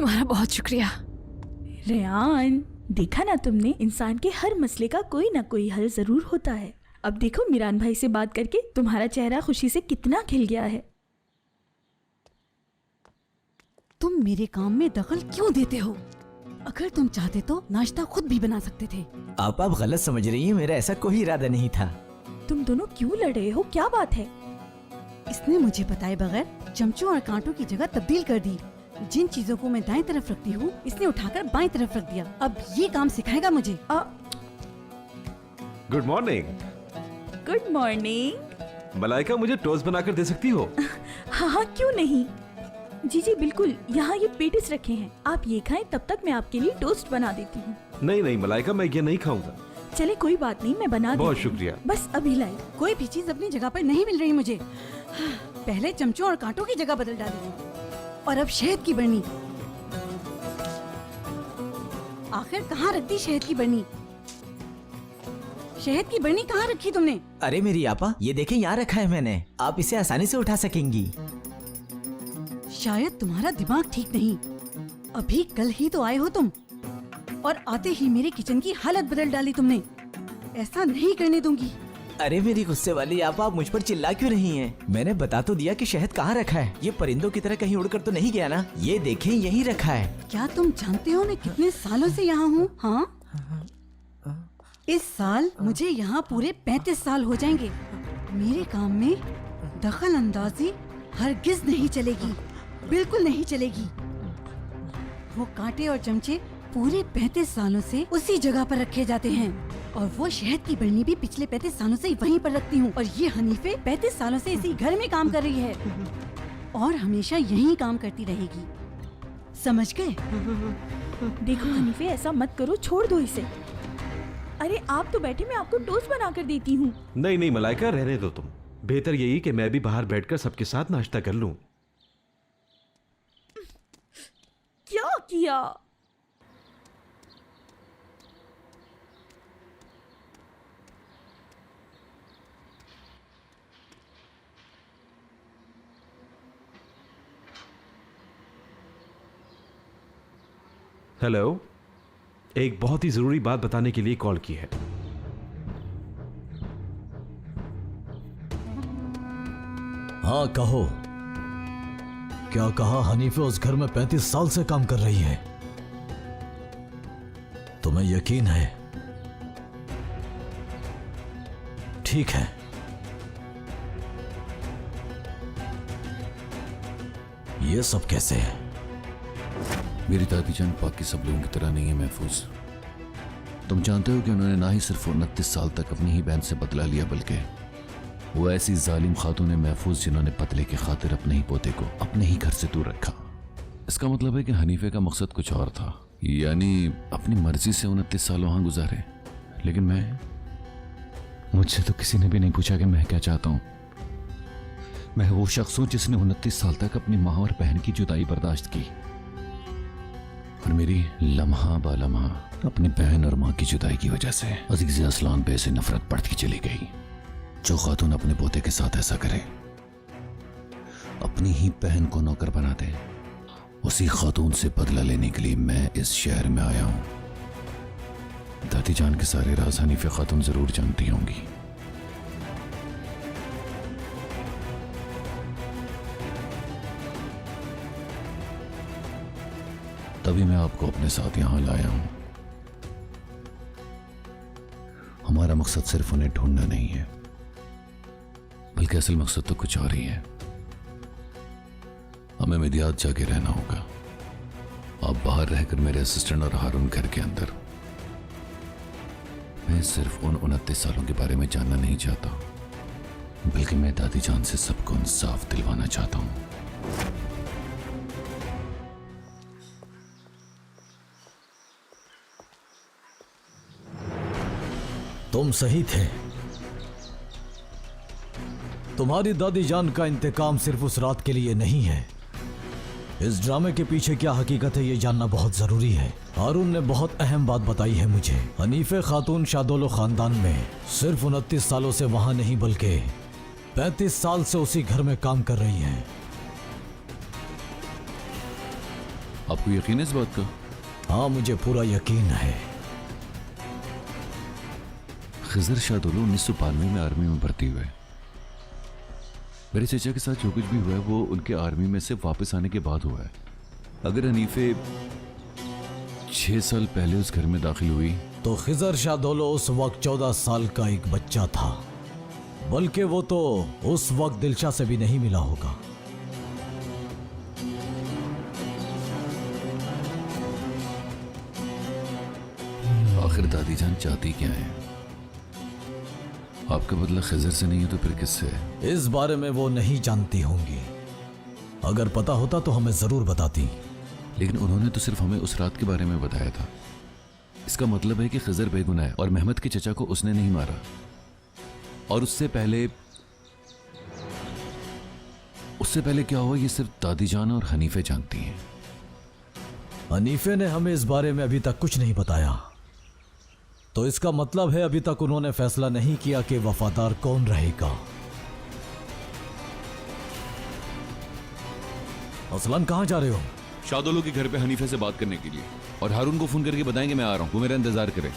तुम्हारा बहुत शुक्रिया। रेयान, देखा ना तुमने, इंसान के हर मसले का कोई ना कोई हल जरूर होता है। अब देखो मीरान भाई से बात करके तुम्हारा चेहरा खुशी से कितना खिल गया है। तुम मेरे काम में दखल क्यों देते हो? अगर तुम चाहते तो नाश्ता खुद भी बना सकते थे। आप गलत समझ रही हैं, मेरा ऐसा कोई इरादा नहीं था। तुम दोनों क्यों लड़ रहे हो, क्या बात है? इसने मुझे बताए बगैर चमचों और कांटों की जगह तब्दील कर दी। जिन चीजों को मैं दाएं तरफ रखती हूँ, इसने उठाकर बाएं तरफ रख दिया। अब ये काम सिखाएगा मुझे। Good morning. Good morning. Malaika, मुझे टोस्ट बनाकर दे सकती हो? हाँ हाँ, क्यों नहीं। जी जी बिल्कुल, यहाँ ये पेटिस रखे हैं, आप ये खाएं, तब तक मैं आपके लिए टोस्ट बना देती हूँ। नहीं नहीं मलाइका, मैं ये नहीं खाऊंगा। चले कोई बात नहीं, मैं बना बहुत देती हूँ। शुक्रिया। बस अभी लाई। कोई भी चीज अपनी जगह पर नहीं मिल रही मुझे। पहले चमचों और कांटों की जगह बदल डाली और अब शहद की बरनी। आखिर कहाँ रख दी शहद की बरनी? शहद की बरनी कहाँ रखी तुमने? अरे मेरी आपा, ये देखें, यहाँ रखा है मैंने, आप इसे आसानी से उठा सकेंगी। शायद तुम्हारा दिमाग ठीक नहीं। अभी कल ही तो आए हो तुम, और आते ही मेरे किचन की हालत बदल डाली तुमने। ऐसा नहीं करने दूंगी। अरे मेरी गुस्से वाली आपा, आप मुझ पर चिल्ला क्यों रही हैं? मैंने बता तो दिया कि शहद कहाँ रखा है। ये परिंदों की तरह कहीं उड़कर तो नहीं गया ना? ये देखें, यहीं रखा है। क्या तुम जानते हो मैं कितने सालों से यहाँ हूँ? हाँ, इस साल मुझे यहाँ पूरे 35 साल हो जाएंगे। मेरे काम में दखल अंदाजी हरगिज नहीं चलेगी, बिल्कुल नहीं चलेगी। वो कांटे और चमचे पूरे 35 सालों से उसी जगह पर रखे जाते हैं, और वो शहद की बरनी भी पिछले 35 सालों से वहीं पर रखती हूँ। और ये हनीफे 35 सालों से इसी घर में काम कर रही है और हमेशा यहीं काम करती रहेगी। समझ गए? देखो हनीफे, ऐसा मत करो, छोड़ दो इसे। अरे आप तो बैठे, मैं आपको टोस्ट बना कर देती हूँ। नहीं नहीं मलाइका, रहने दो तुम। बेहतर यही कि मैं भी बाहर बैठकर सबके साथ नाश्ता कर लूं। क्या किया? हेलो, एक बहुत ही जरूरी बात बताने के लिए कॉल की है। हाँ कहो। क्या कहा? हनीफे उस घर में 35 साल से काम कर रही है। तुम्हें यकीन है? ठीक है, ये सब कैसे है? मेरी दादी जान बाकी सब लोगों की तरह नहीं है महफूज। तुम जानते हो कि उन्होंने ना ही सिर्फ 29 साल तक अपनी ही बहन से बदला लिया, बल्कि वो ऐसी जालिम खातून है महफूज जिन्होंने पतले की खातिर अपने ही पोते को अपने ही घर से दूर रखा। इसका मतलब है कि हनीफे का मकसद कुछ और था, यानी अपनी मर्जी से 29 साल वहां गुजारे। लेकिन मुझसे तो किसी ने भी नहीं पूछा कि मैं क्या चाहता हूं। मैं वो शख्स हूं जिसने 29 साल तक अपनी माँ और बहन की जुदाई बर्दाश्त की, और मेरी लम्हा बालम्हा अपनी बहन और माँ की जुदाई की वजह से अजीज असलान पे से नफरत बढ़ती चली गई। जो खातून अपने पोते के साथ ऐसा करे, अपनी ही बहन को नौकर बना दे, उसी खातून से बदला लेने के लिए मैं इस शहर में आया हूं। दादी जान के सारे राज हनीफे खातून जरूर जानती होंगी। तभी मैं आपको अपने साथ यहां लाया हूं। हमारा मकसद सिर्फ उन्हें ढूंढना नहीं है, बल्कि असल मकसद तो कुछ और ही है। हमें मिदियात जाके रहना होगा। आप बाहर रहकर मेरे असिस्टेंट और हारून घर के अंदर। मैं सिर्फ उन 29 सालों के बारे में जानना नहीं चाहता, बल्कि मैं दादी जान से सबको इंसाफ दिलवाना चाहता हूं। तुम सही थे। तुम्हारी दादी जान का इंतकाम सिर्फ उस रात के लिए नहीं है। इस ड्रामे के पीछे क्या हकीकत है, ये जानना बहुत जरूरी है। हारून ने बहुत अहम बात बताई है मुझे। हनीफे खातून शादोलो खानदान में सिर्फ 29 सालों से वहां नहीं, बल्कि 35 साल से उसी घर में काम कर रही हैं। आपको यकीन है इस बात का? हाँ, मुझे पूरा यकीन है। खिजर शाहदोलो 1992 में आर्मी में भर्ती हुए। मेरे चचा के साथ जो कुछ भी हुआ है वो उनके आर्मी में से वापस आने के बाद हुआ है। अगर हनीफे 6 साल पहले उस घर में दाखिल हुई तो खिजर शाहदोलो उस वक्त 14 साल का एक बच्चा था, बल्कि वो तो उस वक्त दिलशा से भी नहीं मिला होगा। आखिर दादी जान चाहती क्या है? आपका बदला खिजर से नहीं है तो फिर किससे है? इस बारे में वो नहीं जानती होंगी। अगर पता होता तो हमें जरूर बताती। लेकिन उन्होंने तो सिर्फ हमें उस रात के बारे में बताया था। इसका मतलब है कि खिजर बेगुनाह है और मेहमद के चचा को उसने नहीं मारा। और उससे पहले क्या हुआ ये सिर्फ दादी जान और हनीफे जानती हैं। हनीफे ने हमें इस बारे में अभी तक कुछ नहीं बताया, तो इसका मतलब है अभी तक उन्होंने फैसला नहीं किया कि वफादार कौन रहेगा। असलन कहां जा रहे हो? शाहदोलो के घर पे हनीफे से बात करने के लिए, और हारून को फोन करके बताएंगे मैं आ रहा हूं, वो मेरा इंतजार करे।